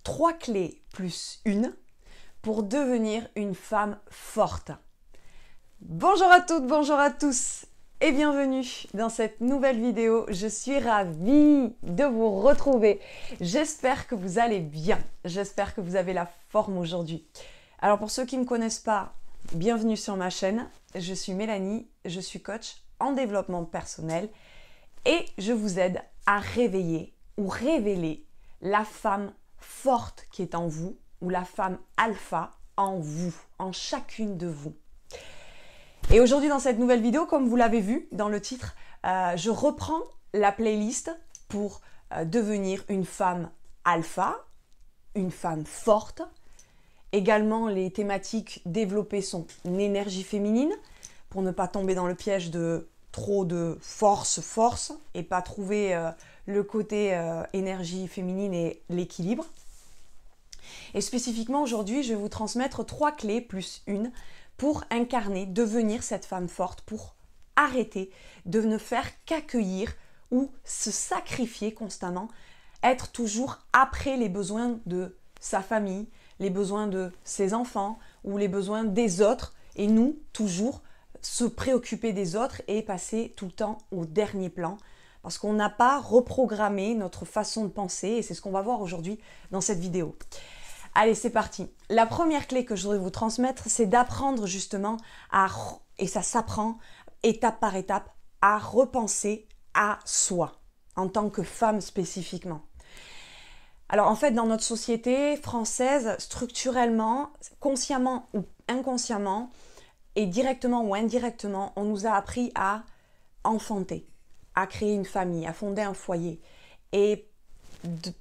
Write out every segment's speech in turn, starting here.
3 clés plus une pour devenir une femme forte. Bonjour à toutes, bonjour à tous et bienvenue dans cette nouvelle vidéo. Je suis ravie de vous retrouver. J'espère que vous allez bien. J'espère que vous avez la forme aujourd'hui. Alors pour ceux qui ne me connaissent pas, bienvenue sur ma chaîne. Je suis Mélanie, je suis coach en développement personnel et je vous aide à réveiller ou révéler la femme forte qui est en vous ou la femme alpha en vous, en chacune de vous. Et aujourd'hui dans cette nouvelle vidéo, comme vous l'avez vu dans le titre, je reprends la playlist pour devenir une femme alpha, une femme forte. Également les thématiques développer son énergie féminine pour ne pas tomber dans le piège de trop de force et pas trouver le côté énergie féminine et l'équilibre. Et spécifiquement aujourd'hui, je vais vous transmettre 3 clés plus une pour incarner, devenir cette femme forte, pour arrêter de ne faire qu'accueillir ou se sacrifier constamment, être toujours après les besoins de sa famille, les besoins de ses enfants ou les besoins des autres et nous, toujours se préoccuper des autres et passer tout le temps au dernier plan parce qu'on n'a pas reprogrammé notre façon de penser et c'est ce qu'on va voir aujourd'hui dans cette vidéo. Allez, c'est parti. La première clé que je voudrais vous transmettre, c'est d'apprendre justement et ça s'apprend étape par étape, à repenser à soi, en tant que femme spécifiquement. Alors en fait, dans notre société française, structurellement, consciemment ou inconsciemment, et directement ou indirectement, on nous a appris à enfanter, à créer une famille, à fonder un foyer. Et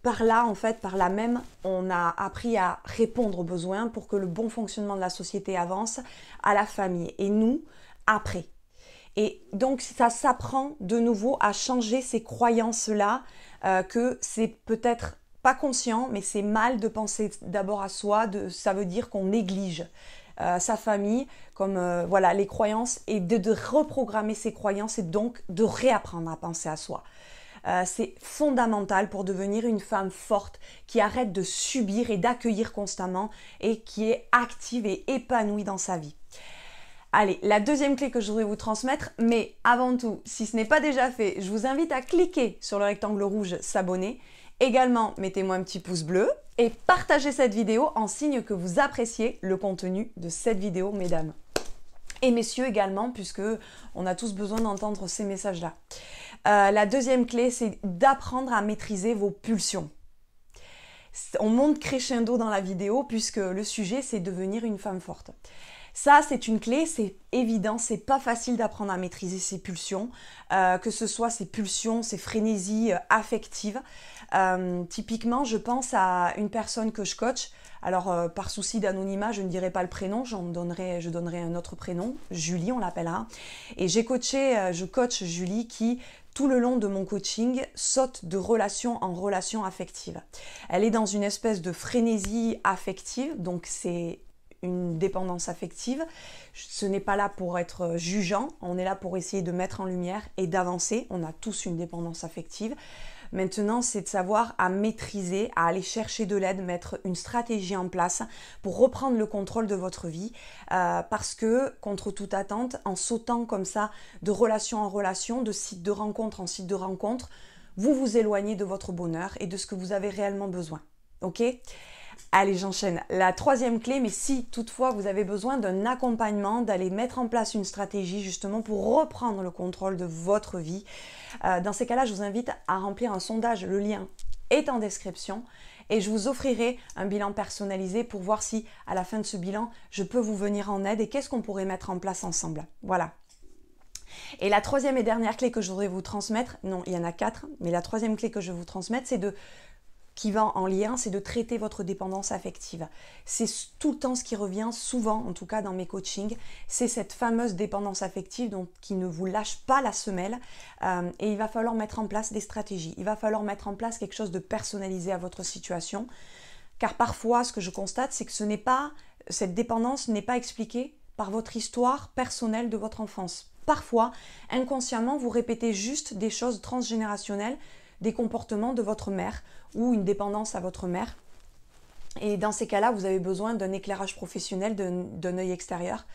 par là, en fait, par là même, on a appris à répondre aux besoins pour que le bon fonctionnement de la société avance à la famille. Et nous, après. Et donc, ça s'apprend de nouveau à changer ces croyances-là, que c'est peut-être pas conscient, mais c'est mal de penser d'abord à soi, ça veut dire qu'on néglige sa famille, comme voilà, les croyances, et de reprogrammer ces croyances et donc de réapprendre à penser à soi. C'est fondamental pour devenir une femme forte qui arrête de subir et d'accueillir constamment et qui est active et épanouie dans sa vie. Allez, la deuxième clé que je voudrais vous transmettre, mais avant tout, si ce n'est pas déjà fait, je vous invite à cliquer sur le rectangle rouge s'abonner. Également, mettez-moi un petit pouce bleu et partagez cette vidéo en signe que vous appréciez le contenu de cette vidéo, mesdames. Et messieurs également, puisque on a tous besoin d'entendre ces messages-là. La deuxième clé, c'est d'apprendre à maîtriser vos pulsions. On monte crescendo dans la vidéo puisque le sujet, c'est devenir une femme forte. Ça, c'est une clé, c'est évident, c'est pas facile d'apprendre à maîtriser ses pulsions, que ce soit ses pulsions, ses frénésies affectives. Typiquement, je pense à une personne que je coach. Alors, par souci d'anonymat, je ne dirai pas le prénom, je donnerai un autre prénom, Julie, on l'appellera. Et je coach Julie qui, tout le long de mon coaching, saute de relation en relation affective. Elle est dans une espèce de frénésie affective, donc c'est une dépendance affective. Ce n'est pas là pour être jugeant, on est là pour essayer de mettre en lumière et d'avancer. On a tous une dépendance affective. Maintenant, c'est de savoir à maîtriser, à aller chercher de l'aide, mettre une stratégie en place pour reprendre le contrôle de votre vie. Parce que, contre toute attente, en sautant comme ça de relation en relation, de site de rencontre en site de rencontre, vous vous éloignez de votre bonheur et de ce que vous avez réellement besoin. Ok ? Allez, j'enchaîne. La troisième clé, mais si toutefois vous avez besoin d'un accompagnement, d'aller mettre en place une stratégie justement pour reprendre le contrôle de votre vie, dans ces cas-là, je vous invite à remplir un sondage. Le lien est en description et je vous offrirai un bilan personnalisé pour voir si à la fin de ce bilan, je peux vous venir en aide et qu'est-ce qu'on pourrait mettre en place ensemble. Voilà. Et la troisième et dernière clé que je voudrais vous transmettre, non, il y en a 4, mais la troisième clé que je vais vous transmettre, c'est qui va en lien, c'est de traiter votre dépendance affective. C'est tout le temps ce qui revient souvent, en tout cas dans mes coachings, c'est cette fameuse dépendance affective donc, qui ne vous lâche pas la semelle et il va falloir mettre en place des stratégies. Il va falloir mettre en place quelque chose de personnalisé à votre situation car parfois, ce que je constate, c'est que cette dépendance n'est pas expliquée par votre histoire personnelle de votre enfance. Parfois, inconsciemment, vous répétez juste des choses transgénérationnelles, des comportements de votre mère ou une dépendance à votre mère Et dans ces cas-là, vous avez besoin d'un éclairage professionnel, d'un œil extérieur,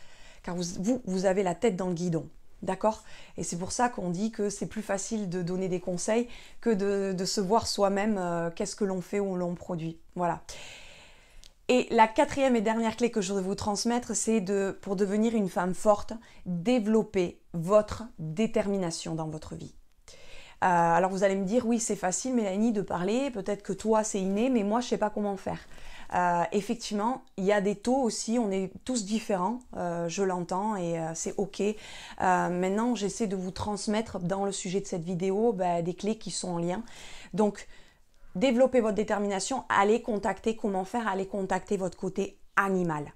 car vous avez la tête dans le guidon. D'accord? Et c'est pour ça qu'on dit que c'est plus facile de donner des conseils que de se voir soi-même qu'est-ce que l'on fait ou l'on produit. Voilà. Et la quatrième et dernière clé que je voudrais vous transmettre, c'est pour devenir une femme forte, développer votre détermination dans votre vie. Alors vous allez me dire, oui c'est facile Mélanie de parler, peut-être que toi c'est inné, mais moi je ne sais pas comment faire. Effectivement, il y a des taux aussi, on est tous différents, je l'entends et c'est ok. Maintenant, j'essaie de vous transmettre dans le sujet de cette vidéo des clés qui sont en lien. Donc, développez votre détermination, allez contacter, comment faire, allez contacter votre côté animal.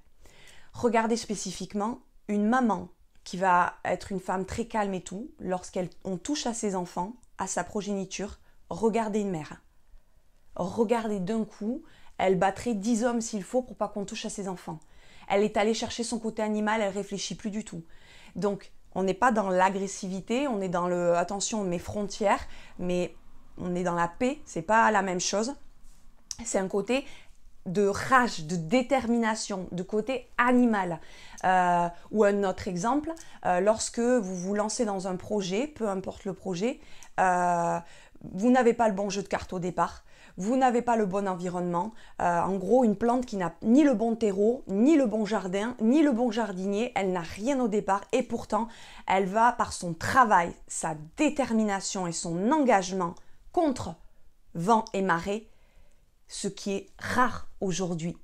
Regardez spécifiquement une maman qui va être une femme très calme et tout, lorsqu'on touche à ses enfants, à sa progéniture, regardez une mère. Regardez d'un coup, elle battrait 10 hommes s'il faut pour pas qu'on touche à ses enfants. Elle est allée chercher son côté animal, elle réfléchit plus du tout. Donc, on n'est pas dans l'agressivité, on est dans le attention mes frontières, mais on est dans la paix, c'est pas la même chose. C'est un côté de rage, de détermination, de côté animal. Ou un autre exemple, lorsque vous vous lancez dans un projet, peu importe le projet, vous n'avez pas le bon jeu de cartes au départ, vous n'avez pas le bon environnement. En gros, une plante qui n'a ni le bon terreau, ni le bon jardin, ni le bon jardinier, elle n'a rien au départ et pourtant, elle va par son travail, sa détermination et son engagement contre vent et marée, ce qui est rare aujourd'hui.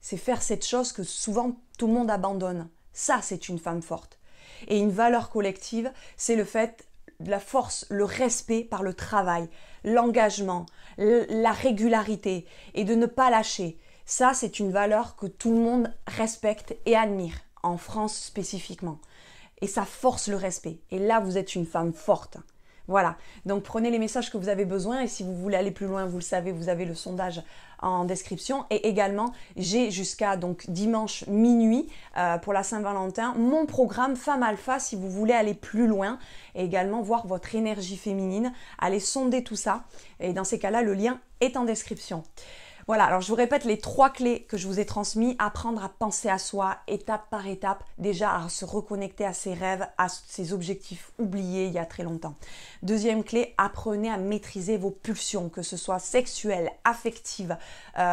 C'est faire cette chose que souvent tout le monde abandonne. Ça, c'est une femme forte. Et une valeur collective, c'est le fait de la force, le respect par le travail, l'engagement, la régularité et de ne pas lâcher. Ça, c'est une valeur que tout le monde respecte et admire, en France spécifiquement. Et ça force le respect. Et là, vous êtes une femme forte. Voilà, donc prenez les messages que vous avez besoin et si vous voulez aller plus loin, vous le savez, vous avez le sondage en description. Et également, j'ai jusqu'à donc dimanche minuit pour la Saint-Valentin, mon programme Femme Alpha si vous voulez aller plus loin et également voir votre énergie féminine, aller sonder tout ça. Et dans ces cas-là, le lien est en description. Voilà, alors je vous répète les 3 clés que je vous ai transmises. Apprendre à penser à soi, étape par étape, déjà à se reconnecter à ses rêves, à ses objectifs oubliés il y a très longtemps. Deuxième clé, apprenez à maîtriser vos pulsions, que ce soit sexuelles, affectives,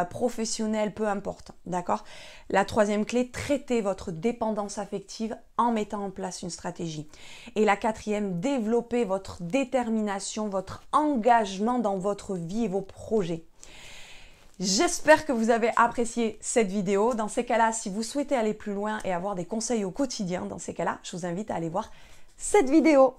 professionnelles, peu importe, d'accord? La troisième clé, traitez votre dépendance affective en mettant en place une stratégie. Et la quatrième, développez votre détermination, votre engagement dans votre vie et vos projets. J'espère que vous avez apprécié cette vidéo. Dans ces cas-là, si vous souhaitez aller plus loin et avoir des conseils au quotidien, dans ces cas-là, je vous invite à aller voir cette vidéo.